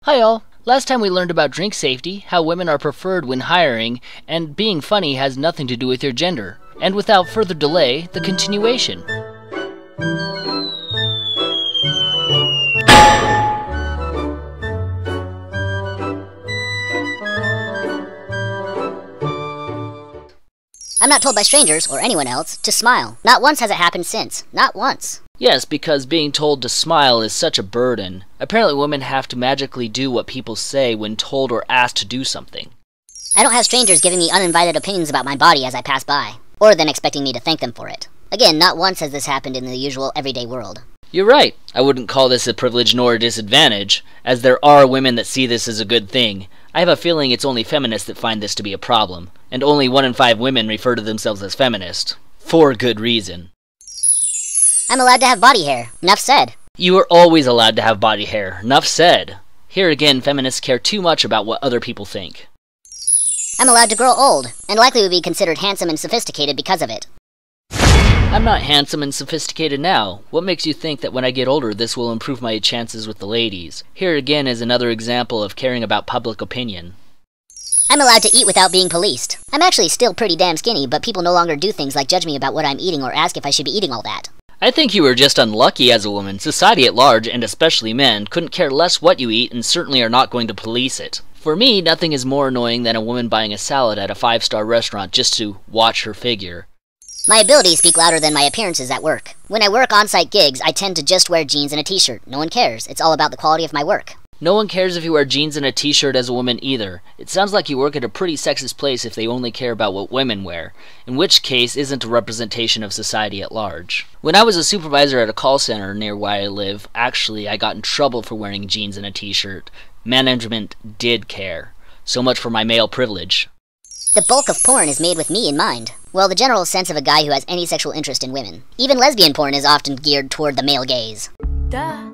Hi all! Last time we learned about drink safety, how women are preferred when hiring, and being funny has nothing to do with your gender. And without further delay, the continuation. I'm not told by strangers, or anyone else, to smile. Not once has it happened since. Not once. Yes, because being told to smile is such a burden. Apparently women have to magically do what people say when told or asked to do something. I don't have strangers giving me uninvited opinions about my body as I pass by, or then expecting me to thank them for it. Again, not once has this happened in the usual everyday world. You're right. I wouldn't call this a privilege nor a disadvantage, as there are women that see this as a good thing. I have a feeling it's only feminists that find this to be a problem, and only 1 in 5 women refer to themselves as feminist. For good reason. I'm allowed to have body hair. Enough said. You are always allowed to have body hair. Enough said. Here again, feminists care too much about what other people think. I'm allowed to grow old, and likely would be considered handsome and sophisticated because of it. I'm not handsome and sophisticated now. What makes you think that when I get older this will improve my chances with the ladies? Here again is another example of caring about public opinion. I'm allowed to eat without being policed. I'm actually still pretty damn skinny, but people no longer do things like judge me about what I'm eating or ask if I should be eating all that. I think you were just unlucky as a woman. Society at large, and especially men, couldn't care less what you eat and certainly are not going to police it. For me, nothing is more annoying than a woman buying a salad at a 5-star restaurant just to watch her figure. My abilities speak louder than my appearances at work. When I work on-site gigs, I tend to just wear jeans and a t-shirt. No one cares. It's all about the quality of my work. No one cares if you wear jeans and a t-shirt as a woman either. It sounds like you work at a pretty sexist place if they only care about what women wear, in which case isn't a representation of society at large. When I was a supervisor at a call center near where I live, actually I got in trouble for wearing jeans and a t-shirt. Management did care. So much for my male privilege. The bulk of porn is made with me in mind. Well, the general sense of a guy who has any sexual interest in women. Even lesbian porn is often geared toward the male gaze. Duh.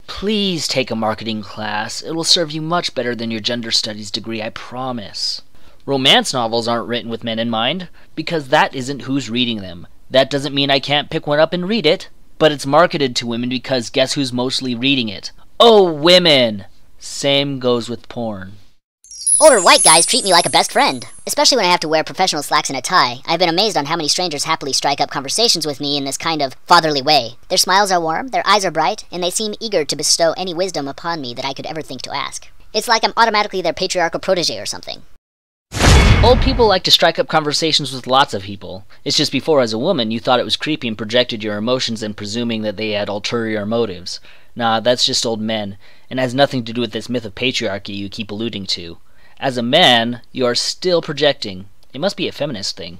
Please take a marketing class. It will serve you much better than your gender studies degree, I promise. Romance novels aren't written with men in mind, because that isn't who's reading them. That doesn't mean I can't pick one up and read it, but it's marketed to women because guess who's mostly reading it? Oh, women! Same goes with porn. Older white guys treat me like a best friend, especially when I have to wear professional slacks and a tie. I've been amazed on how many strangers happily strike up conversations with me in this kind of fatherly way. Their smiles are warm, their eyes are bright, and they seem eager to bestow any wisdom upon me that I could ever think to ask. It's like I'm automatically their patriarchal protege or something. Old people like to strike up conversations with lots of people. It's just before, as a woman, you thought it was creepy and projected your emotions and presuming that they had ulterior motives. Nah, that's just old men, and has nothing to do with this myth of patriarchy you keep alluding to. As a man, you are still projecting. It must be a feminist thing.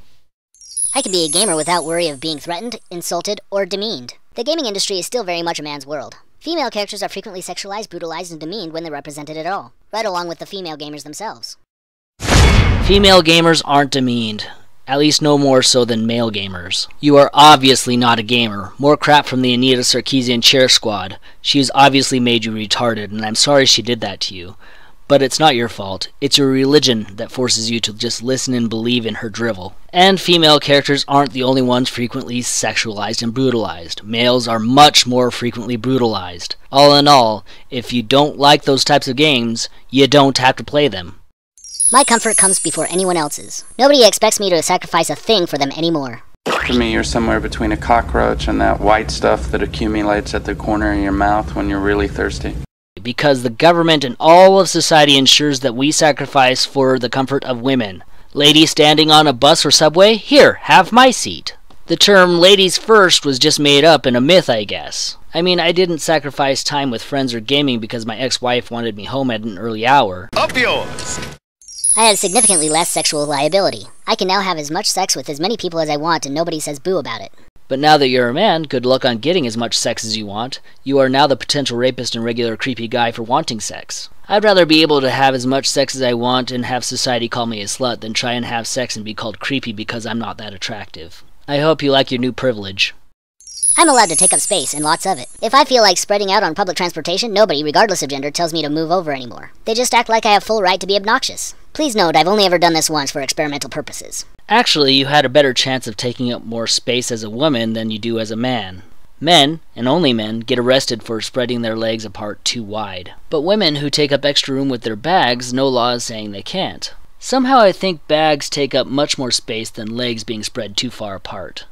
I can be a gamer without worry of being threatened, insulted, or demeaned. The gaming industry is still very much a man's world. Female characters are frequently sexualized, brutalized, and demeaned when they're represented at all, right along with the female gamers themselves. Female gamers aren't demeaned. At least no more so than male gamers. You are obviously not a gamer. More crap from the Anita Sarkeesian chair squad. She has obviously made you retarded, and I'm sorry she did that to you. But it's not your fault. It's your religion that forces you to just listen and believe in her drivel. And female characters aren't the only ones frequently sexualized and brutalized. Males are much more frequently brutalized. All in all, if you don't like those types of games, you don't have to play them. My comfort comes before anyone else's. Nobody expects me to sacrifice a thing for them anymore. To me, you're somewhere between a cockroach and that white stuff that accumulates at the corner of your mouth when you're really thirsty. Because the government and all of society ensures that we sacrifice for the comfort of women. Lady standing on a bus or subway? Here, have my seat. The term ladies first was just made up and a myth, I guess. I mean, I didn't sacrifice time with friends or gaming because my ex-wife wanted me home at an early hour. Up yours! I had significantly less sexual liability. I can now have as much sex with as many people as I want and nobody says boo about it. But now that you're a man, good luck on getting as much sex as you want. You are now the potential rapist and regular creepy guy for wanting sex. I'd rather be able to have as much sex as I want and have society call me a slut than try and have sex and be called creepy because I'm not that attractive. I hope you like your new privilege. I'm allowed to take up space, and lots of it. If I feel like spreading out on public transportation, nobody, regardless of gender, tells me to move over anymore. They just act like I have full right to be obnoxious. Please note, I've only ever done this once for experimental purposes. Actually, you had a better chance of taking up more space as a woman than you do as a man. Men, and only men, get arrested for spreading their legs apart too wide. But women who take up extra room with their bags, no law is saying they can't. Somehow I think bags take up much more space than legs being spread too far apart.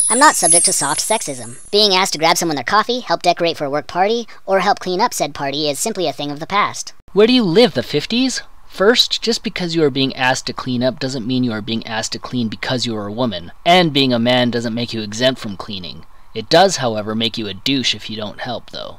I'm not subject to soft sexism. Being asked to grab someone their coffee, help decorate for a work party, or help clean up said party is simply a thing of the past. Where do you live, the 50s? First, just because you are being asked to clean up doesn't mean you are being asked to clean because you are a woman. And being a man doesn't make you exempt from cleaning. It does, however, make you a douche if you don't help, though.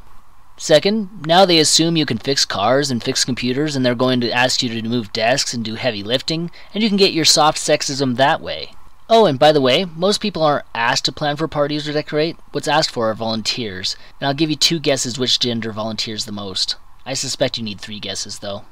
Second, now they assume you can fix cars and fix computers, and they're going to ask you to move desks and do heavy lifting, and you can get your soft sexism that way. Oh, and by the way, most people aren't asked to plan for parties or decorate. What's asked for are volunteers, and I'll give you 2 guesses which gender volunteers the most. I suspect you need 3 guesses, though.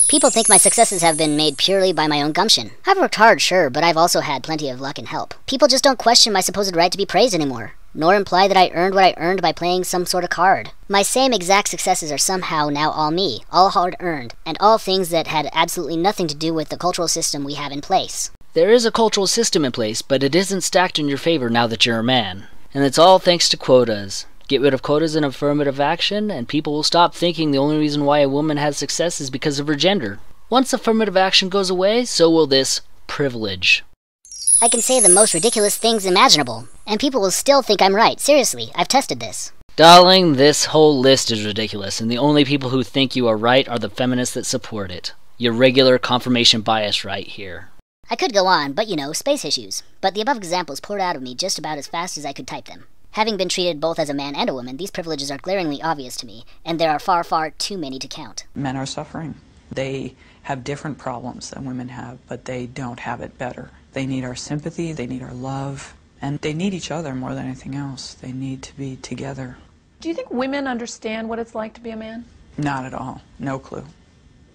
People think my successes have been made purely by my own gumption. I've worked hard, sure, but I've also had plenty of luck and help. People just don't question my supposed right to be praised anymore, nor imply that I earned what I earned by playing some sort of card. My same exact successes are somehow now all me, all hard-earned, and all things that had absolutely nothing to do with the cultural system we have in place. There is a cultural system in place, but it isn't stacked in your favor now that you're a man. And it's all thanks to quotas. Get rid of quotas and affirmative action, and people will stop thinking the only reason why a woman has success is because of her gender. Once affirmative action goes away, so will this privilege. I can say the most ridiculous things imaginable, and people will still think I'm right. Seriously, I've tested this. Darling, this whole list is ridiculous, and the only people who think you are right are the feminists that support it. Your regular confirmation bias right here. I could go on, but you know, space issues. But the above examples poured out of me just about as fast as I could type them. Having been treated both as a man and a woman, these privileges are glaringly obvious to me, and there are far, far too many to count. Men are suffering. They have different problems than women have, but they don't have it better. They need our sympathy, they need our love, and they need each other more than anything else. They need to be together. Do you think women understand what it's like to be a man? Not at all. No clue.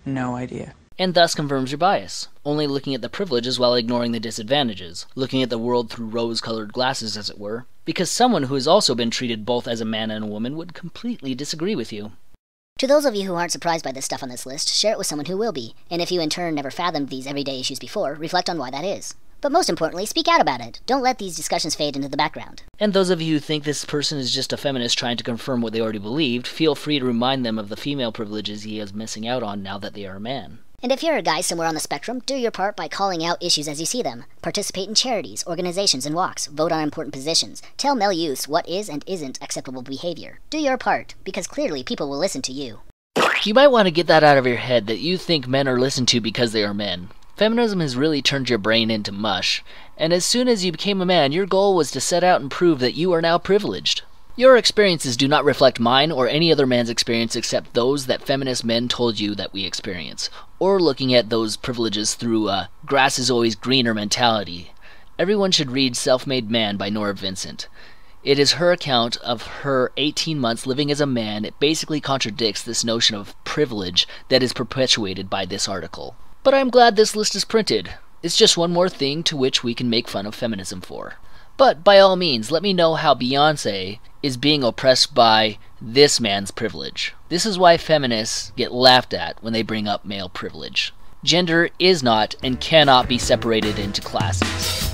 No idea. And thus confirms your bias, only looking at the privileges while ignoring the disadvantages, looking at the world through rose-colored glasses, as it were, because someone who has also been treated both as a man and a woman would completely disagree with you. To those of you who aren't surprised by this stuff on this list, share it with someone who will be, and if you in turn never fathomed these everyday issues before, reflect on why that is. But most importantly, speak out about it. Don't let these discussions fade into the background. And those of you who think this person is just a feminist trying to confirm what they already believed, feel free to remind them of the female privileges he is missing out on now that they are a man. And if you're a guy somewhere on the spectrum, do your part by calling out issues as you see them. Participate in charities, organizations, and walks. Vote on important positions. Tell male youths what is and isn't acceptable behavior. Do your part, because clearly people will listen to you. You might want to get that out of your head that you think men are listened to because they are men. Feminism has really turned your brain into mush, and as soon as you became a man, your goal was to set out and prove that you are now privileged. Your experiences do not reflect mine or any other man's experience except those that feminist men told you that we experience, or looking at those privileges through a grass is always greener mentality. Everyone should read Self-Made Man by Nora Vincent. It is her account of her 18 months living as a man. It basically contradicts this notion of privilege that is perpetuated by this article. But I'm glad this list is printed. It's just one more thing to which we can make fun of feminism for. But by all means, let me know how Beyoncé is being oppressed by this man's privilege. This is why feminists get laughed at when they bring up male privilege. Gender is not and cannot be separated into classes.